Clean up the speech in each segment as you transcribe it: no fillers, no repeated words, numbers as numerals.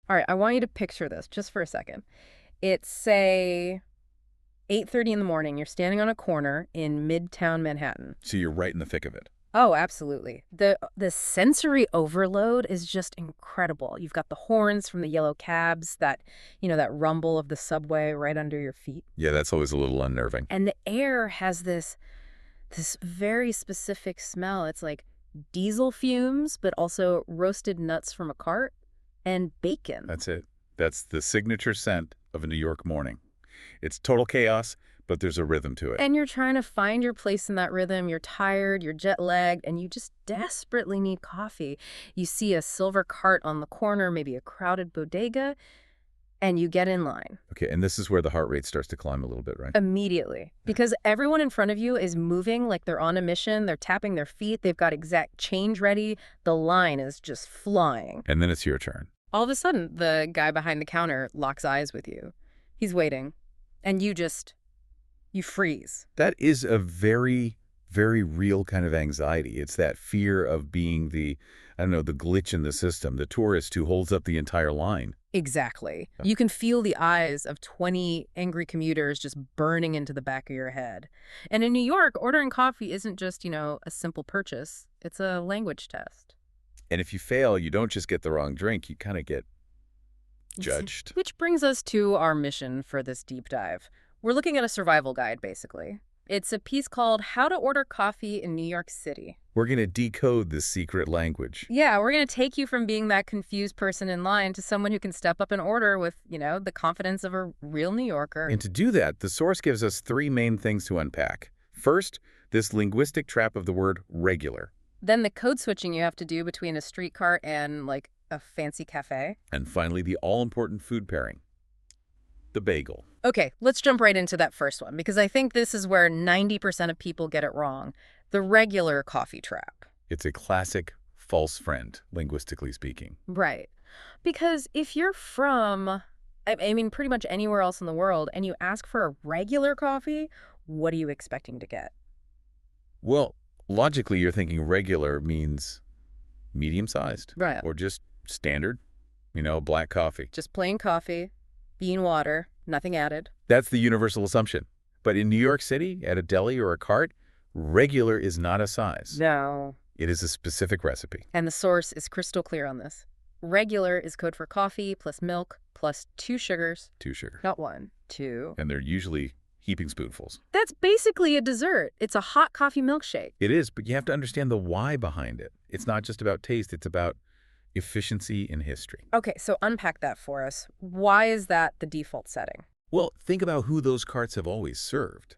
All right, I want you to picture this just for a second. It's, say, 8:30 in the morning. You're standing on a corner in Midtown Manhattan. So you're right in the thick of it. Oh, absolutely. The sensory overload is just incredible. You've got the horns from the yellow cabs, that rumble of the subway right under your feet. Yeah, that's always a little unnerving. And the air has this very specific smell. It's like diesel fumes, but also roasted nuts from a cart and bacon. That's it. That's the signature scent of a New York morning. It's total chaos, but there's a rhythm to it. And you're trying to find your place in that rhythm. You're tired, you're jet-lagged, and you just desperately need coffee. You see a silver cart on the corner, maybe a crowded bodega, and you get in line. Okay, and this is where the heart rate starts to climb a little bit, right? Immediately. Because everyone in front of you is moving like they're on a mission. They're tapping their feet. They've got exact change ready. The line is just flying. And then it's your turn. All of a sudden, the guy behind the counter locks eyes with you. He's waiting. And you freeze. That is a very, very real kind of anxiety. It's that fear of being the glitch in the system, the tourist who holds up the entire line. Exactly. You can feel the eyes of 20 angry commuters just burning into the back of your head. And in New York, ordering coffee isn't just, a simple purchase. It's a language test. And if you fail, you don't just get the wrong drink, you kind of get judged. Which brings us to our mission for this deep dive. We're looking at a survival guide, basically. It's a piece called How to Order Coffee in New York City. We're going to decode this secret language. Yeah, we're going to take you from being that confused person in line to someone who can step up and order with, the confidence of a real New Yorker. And to do that, the source gives us three main things to unpack. First, this linguistic trap of the word regular. Then the code switching you have to do between a street cart and, like, a fancy cafe. And finally, the all-important food pairing, the bagel. Okay, let's jump right into that first one, because I think this is where 90% of people get it wrong. The regular coffee trap. It's a classic false friend, linguistically speaking. Right. Because if you're from, pretty much anywhere else in the world, and you ask for a regular coffee, what are you expecting to get? Well, logically, you're thinking regular means medium-sized. Right. Or just standard, black coffee. Just plain coffee, bean water, nothing added. That's the universal assumption. But in New York City, at a deli or a cart, regular is not a size. No. It is a specific recipe. And the source is crystal clear on this. Regular is code for coffee plus milk plus 2 sugars. 2 sugar. Not 1, 2. And they're usually heaping spoonfuls. That's basically a dessert. It's a hot coffee milkshake. It is, but you have to understand the why behind it. It's not just about taste, it's about efficiency in history. Okay, so unpack that for us. Why is that the default setting? Well, think about who those carts have always served.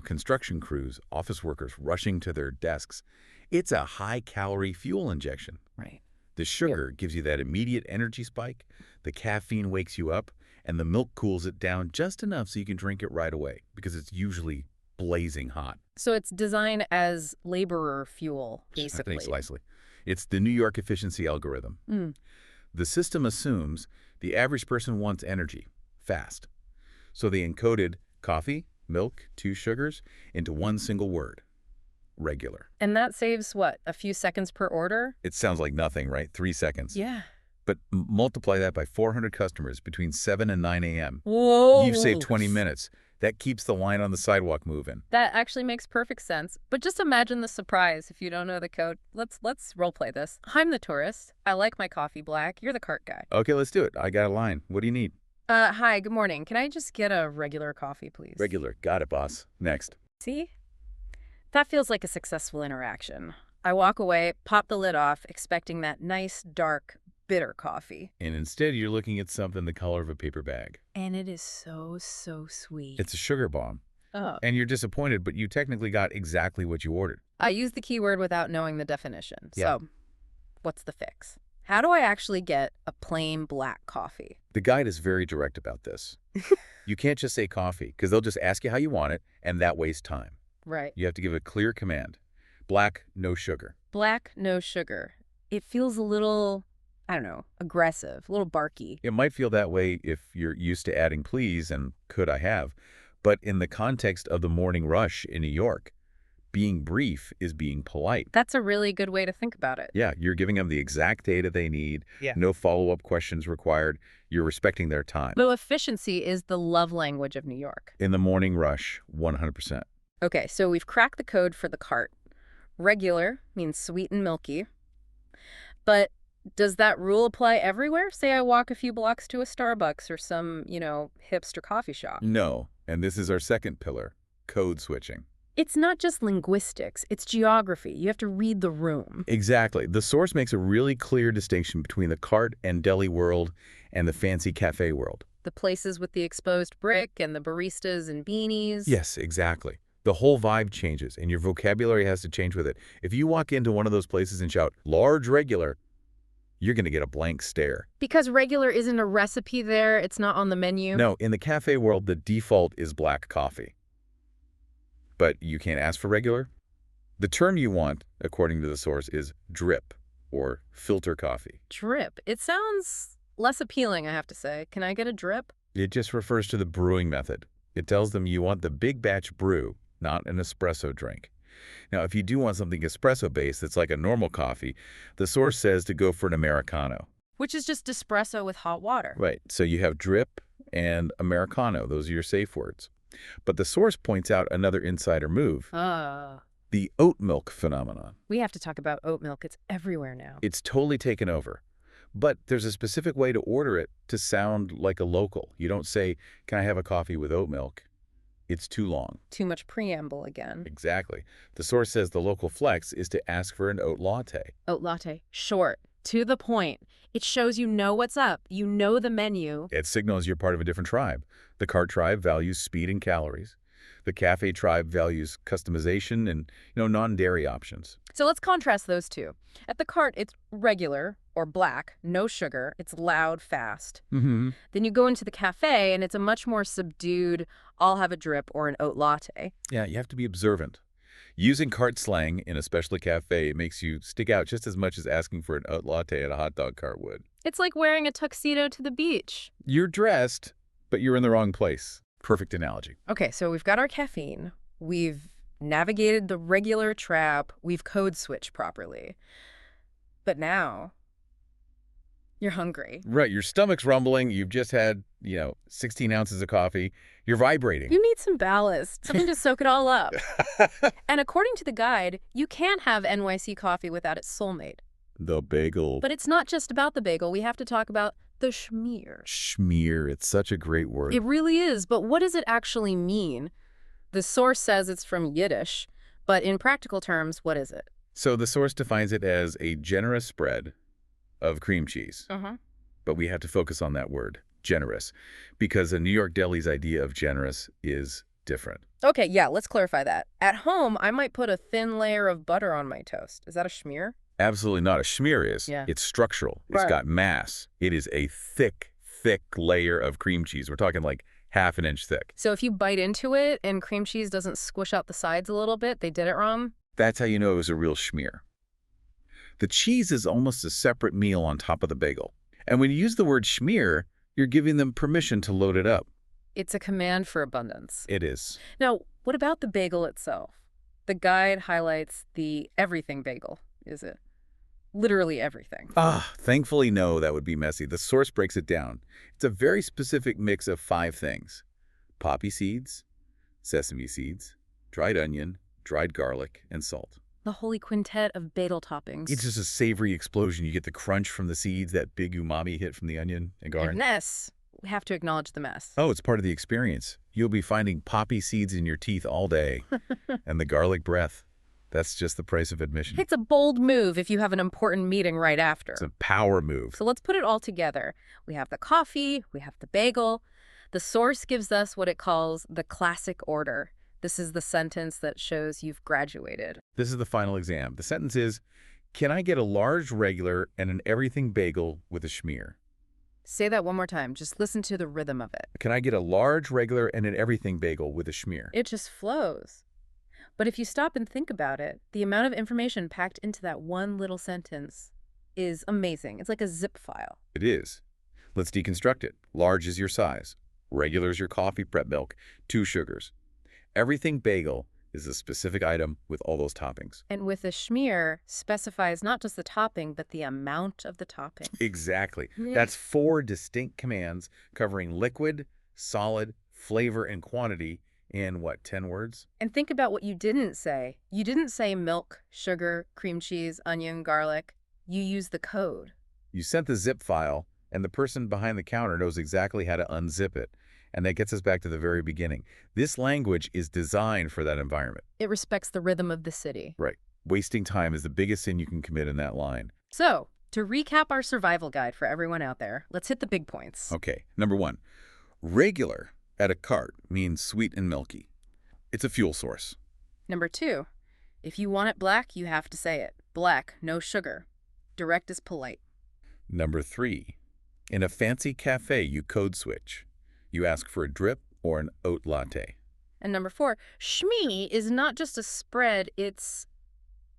Construction crews, office workers rushing to their desks. It's a high-calorie fuel injection. Right. The sugar gives you that immediate energy spike, the caffeine wakes you up, and the milk cools it down just enough so you can drink it right away, because it's usually blazing hot. So it's designed as laborer fuel, basically. Precisely. It's the New York efficiency algorithm. The system assumes the average person wants energy, fast. So they encoded coffee, milk, 2 sugars into one single word, regular. And that saves, what, a few seconds per order? It sounds like nothing, right? 3 seconds. Yeah. But multiply that by 400 customers between 7 and 9 a.m. Whoa! You've saved 20 minutes. That keeps the line on the sidewalk moving. That actually makes perfect sense. But just imagine the surprise if you don't know the code. Let's roleplay this. I'm the tourist. I like my coffee black. You're the cart guy. Okay, let's do it. I got a line. What do you need? Hi, good morning. Can I just get a regular coffee, please? Regular. Got it, boss. Next. See? That feels like a successful interaction. I walk away, pop the lid off, expecting that nice, dark, bitter coffee. And instead, you're looking at something the color of a paper bag. And it is so, so sweet. It's a sugar bomb. Oh. And you're disappointed, but you technically got exactly what you ordered. I used the keyword without knowing the definition. Yeah. So, what's the fix? How do I actually get a plain black coffee? The guide is very direct about this. You can't just say coffee, because they'll just ask you how you want it, and that wastes time. Right. You have to give a clear command. Black, no sugar. Black, no sugar. It feels a little, I don't know, aggressive, a little barky. It might feel that way if you're used to adding please and could I have, but in the context of the morning rush in New York, Being brief is being polite. That's a really good way to think about it. Yeah, you're giving them the exact data they need. Yeah. No follow-up questions required. You're respecting their time. Though efficiency is the love language of New York. In the morning rush, 100%. Okay, so we've cracked the code for the cart. Regular means sweet and milky. But does that rule apply everywhere? Say I walk a few blocks to a Starbucks or some, hipster coffee shop. No, and this is our second pillar, code switching. It's not just linguistics, it's geography. You have to read the room. Exactly. The source makes a really clear distinction between the cart and deli world and the fancy cafe world. The places with the exposed brick and the baristas and beanies. Yes, exactly. The whole vibe changes, and your vocabulary has to change with it. If you walk into one of those places and shout, "large regular," you're going to get a blank stare. Because regular isn't a recipe there, it's not on the menu. No, in the cafe world, the default is black coffee. But you can't ask for regular? The term you want, according to the source, is drip, or filter coffee. Drip. It sounds less appealing, I have to say. Can I get a drip? It just refers to the brewing method. It tells them you want the big batch brew, not an espresso drink. Now, if you do want something espresso-based that's like a normal coffee, the source says to go for an Americano. Which is just espresso with hot water. Right, so you have drip and Americano. Those are your safe words. But the source points out another insider move, the oat milk phenomenon. We have to talk about oat milk. It's everywhere now. It's totally taken over. But there's a specific way to order it to sound like a local. You don't say, "Can I have a coffee with oat milk?" It's too long. Too much preamble again. Exactly. The source says the local flex is to ask for an oat latte. Oat latte. Short. To the point. It shows you know what's up. You know the menu. It signals you're part of a different tribe. The cart tribe values speed and calories. The cafe tribe values customization and, non-dairy options. So let's contrast those two. At the cart, it's regular or black, no sugar. It's loud, fast. Mm-hmm. Then you go into the cafe, and it's a much more subdued, I'll have a drip or an oat latte. Yeah, you have to be observant. Using cart slang in a specialty cafe makes you stick out just as much as asking for an oat latte at a hot dog cart would. It's like wearing a tuxedo to the beach. You're dressed, but you're in the wrong place. Perfect analogy. Okay, so we've got our caffeine. We've navigated the regular trap. We've code switched properly. But now, you're hungry. Right, your stomach's rumbling. You've just had, 16 ounces of coffee. You're vibrating. You need some ballast, something to soak it all up. And according to the guide, you can't have NYC coffee without its soulmate. The bagel. But it's not just about the bagel. We have to talk about the schmear. Schmear. It's such a great word. It really is, but what does it actually mean? The source says it's from Yiddish, but in practical terms, what is it? So the source defines it as a generous spread of cream cheese. But we have to focus on that word, generous, because a New York deli's idea of generous is different. Okay, yeah, let's clarify that. At home, I might put a thin layer of butter on my toast. Is that a schmear? Absolutely not. A schmear is. Yeah. It's structural. It's Right. got mass. It is a thick layer of cream cheese. We're talking like half an inch thick. So if you bite into it and cream cheese doesn't squish out the sides a little bit, they did it wrong? That's how you know it was a real schmear. The cheese is almost a separate meal on top of the bagel. And when you use the word schmear, you're giving them permission to load it up. It's a command for abundance. It is. Now, what about the bagel itself? The guide highlights the everything bagel, is it? Literally everything. Thankfully, no, that would be messy. The source breaks it down. It's a very specific mix of 5 things: poppy seeds, sesame seeds, dried onion, dried garlic, and salt. The holy quintet of bagel toppings. It's just a savory explosion. You get the crunch from the seeds, that big umami hit from the onion and garlic. And mess. We have to acknowledge the mess. Oh, it's part of the experience. You'll be finding poppy seeds in your teeth all day. And the garlic breath. That's just the price of admission. It's a bold move if you have an important meeting right after. It's a power move. So let's put it all together. We have the coffee, we have the bagel. The source gives us what it calls the classic order. This is the sentence that shows you've graduated. This is the final exam. The sentence is, can I get a large regular and an everything bagel with a schmear? Say that one more time. Just listen to the rhythm of it. Can I get a large regular and an everything bagel with a schmear? It just flows. But if you stop and think about it, the amount of information packed into that one little sentence is amazing. It's like a zip file. It is. Let's deconstruct it. Large is your size. Regular is your coffee prep milk. 2 sugars. Everything bagel is a specific item with all those toppings. And with a schmear, specifies not just the topping, but the amount of the topping. Exactly. Yeah. That's 4 distinct commands covering liquid, solid, flavor, and quantity in, what, 10 words? And think about what you didn't say. You didn't say milk, sugar, cream cheese, onion, garlic. You used the code. You sent the zip file, and the person behind the counter knows exactly how to unzip it. And that gets us back to the very beginning. This language is designed for that environment. It respects the rhythm of the city. Right. Wasting time is the biggest sin you can commit in that line. So, to recap our survival guide for everyone out there, let's hit the big points. Okay, number 1. Regular at a cart means sweet and milky. It's a fuel source. Number 2, if you want it black, you have to say it. Black, no sugar. Direct is polite. Number 3. In a fancy cafe, you code switch. You ask for a drip or an oat latte. And number 4, shmee is not just a spread, it's,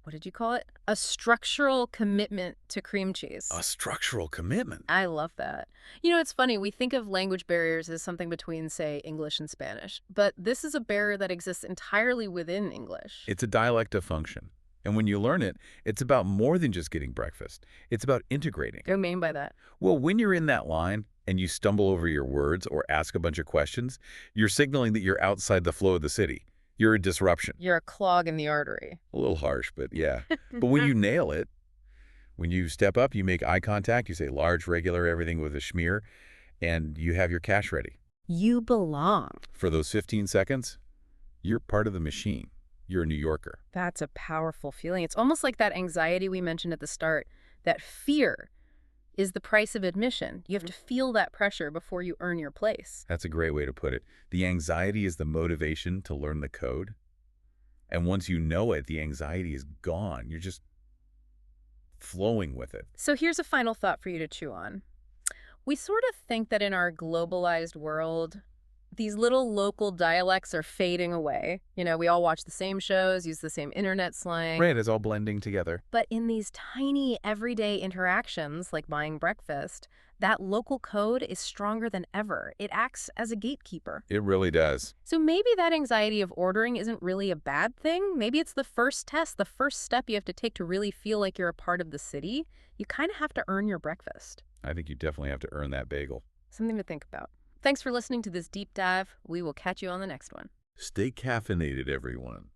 what did you call it? A structural commitment to cream cheese. A structural commitment. I love that. You know, it's funny, we think of language barriers as something between, say, English and Spanish, but this is a barrier that exists entirely within English. It's a dialect of function. And when you learn it, it's about more than just getting breakfast. It's about integrating. What do you mean by that? Well, when you're in that line and you stumble over your words or ask a bunch of questions, you're signaling that you're outside the flow of the city. You're a disruption. You're a clog in the artery. A little harsh, but yeah. But when you nail it, when you step up, you make eye contact, you say large, regular, everything with a schmear, and you have your cash ready. You belong. For those 15 seconds, you're part of the machine. You're a New Yorker. That's a powerful feeling. It's almost like that anxiety we mentioned at the start, that fear is the price of admission. You have to feel that pressure before you earn your place. That's a great way to put it. The anxiety is the motivation to learn the code. And once you know it, the anxiety is gone. You're just flowing with it. So here's a final thought for you to chew on. We sort of think that in our globalized world, these little local dialects are fading away. You know, we all watch the same shows, use the same internet slang. Right, it's all blending together. But in these tiny everyday interactions, like buying breakfast, that local code is stronger than ever. It acts as a gatekeeper. It really does. So maybe that anxiety of ordering isn't really a bad thing. Maybe it's the first test, the first step you have to take to really feel like you're a part of the city. You kind of have to earn your breakfast. I think you definitely have to earn that bagel. Something to think about. Thanks for listening to this deep dive. We will catch you on the next one. Stay caffeinated, everyone.